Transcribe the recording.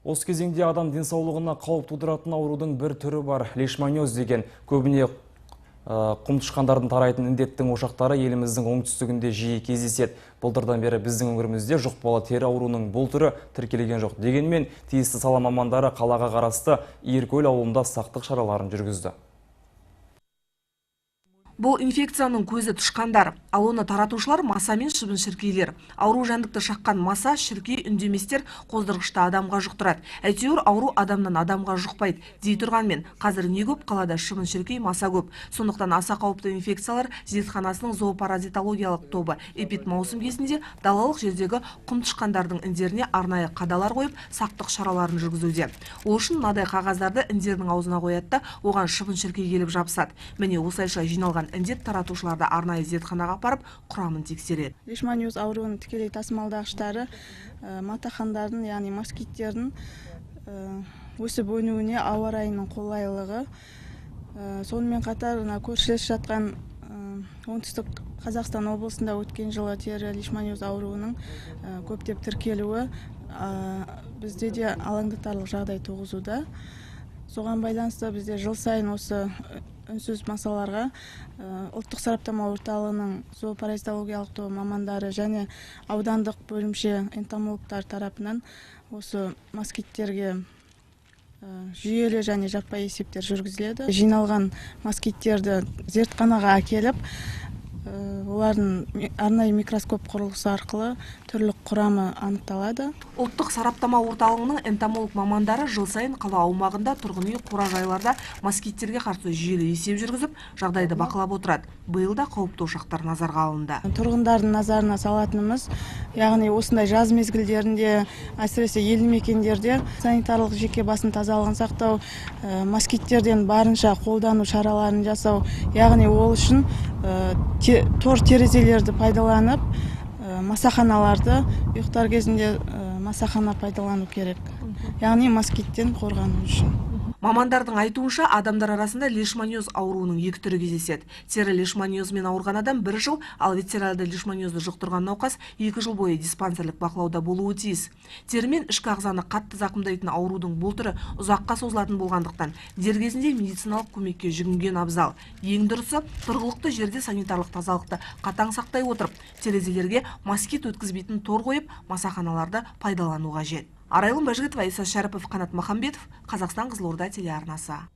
Осы кезеңде адам денсаулығына қауіп тудыратын аурудың бір түрі бар. Лишманиоз деген көбіне құм тышқандардың тарайтын індеттің ошақтары еліміздің оңтүстігінде жиі кездеседі. Былтырдан бері біздің өңірімізде жұқпалы тері ауруының бұл түрі тіркелген жоқ. Дегенмен тиісті сала мамандары қалаға қарасты Иіркөл ауылында сақтық шараларын жүргізді. Бұл инфекцияның көзі тышқандар, ал оны таратушылар маса мен шыбын-шіркейлер. Ауру жәндікті шаққан маса, шіркей, үндеместер қоздырғышты адамға жұқтырады. Әйтеуір ауру адамнан адамға жұқпайды. Дей тұрғанмен, қазір не көп, қалада шыбын-шіркей, маса көп. Сондықтан аса қауіпті инфекциялар зертханасының зоопаразитологиялық тобы эпид маусым кезінде далалық жердегі құм тышқандардың індеріне арнайы қадалар қойып, сақтық шараларын жүргізуде. Ол үшін мынадай қағаздарды індердің аузына қояды да, оған шыбын-шіркей келіп жабысады. Міне осылайша жиналған індет таратушыларды арнайы зертханаға апарып құрамын тексереді. Лишманиоз ауруының тікелей тасымалдағыштары матахандардың, яғни москиттердің өсіп өнуіне ауа райының қолайлылығы. Сонымен қатар көршілес жатқан оңтүстік Қазақстан облысында өткен жылы тері лишманиоз ауруының көптеп тіркелуі бізде де алаңдатарлық жағдай туғызуда. Соған байланысты бізде жыл сайын осы үнсіз масаларға ұлттық сараптама орталығының зоопаразитологиялық тобы мамандары және аудандық бөлімше энтомологтар тарапынан осы москиттерге жүйелі және жаппай есептер жүргізіледі. Жиналған москиттерді зертханаға әкеліп, олардың арнайы микроскоп құрылғысы арқылы түрлі құрамы анықталады. Ұлттық сараптама орталығының энтомолог мамандары жыл сайын қала аумағында тұрғын үй қора-жайларда москиттерге қарсы жүйелі есеп жүргізіп, жағдайды бақылап отырады. Биыл да қауіпті ошақтар назарға алынды. Тұрғындардың назарына салатынымыз, яғни осындай жаз мезгілдерінде, әсіресе елді мекендерде санитарлық жеке басын тазалығын сақтау, москиттерден барынша қолдану шараларын жасау, яғни ол үшін тор терезелерді пайдаланып, масаханаларды ұйықтар кезінде масахана пайдалану керек. Яғни москиттен қорғану үшін. Мамандардың айтуынша, адамдар арасында лишманиоз ауруының екі түрі кездеседі. Тері лишманиозмен ауырған адам 1 жыл, ал ветеринарлы лишманиозды жұқтырған науқас 2 жыл бойы диспансерлік бақылауда болуы тиіс. Терімен ішкі ағзаны қатты зақымдайтын аурудың бұл түрі ұзаққа созылатын болғандықтан, дер кезінде медициналық көмекке жүгінген абзал. Ең дұрысы, тұрғылықты жерде санитарлық тазалықты қатаң сақтай отырып, терезелерге москит өткізбейтін тор қойып, масаханаларды пайдалану қажет. Арайлым Бәжігітова, Иса Шәріпов, Қанат Махамбетов, Қазақстан, Қызылорда телеарнасы.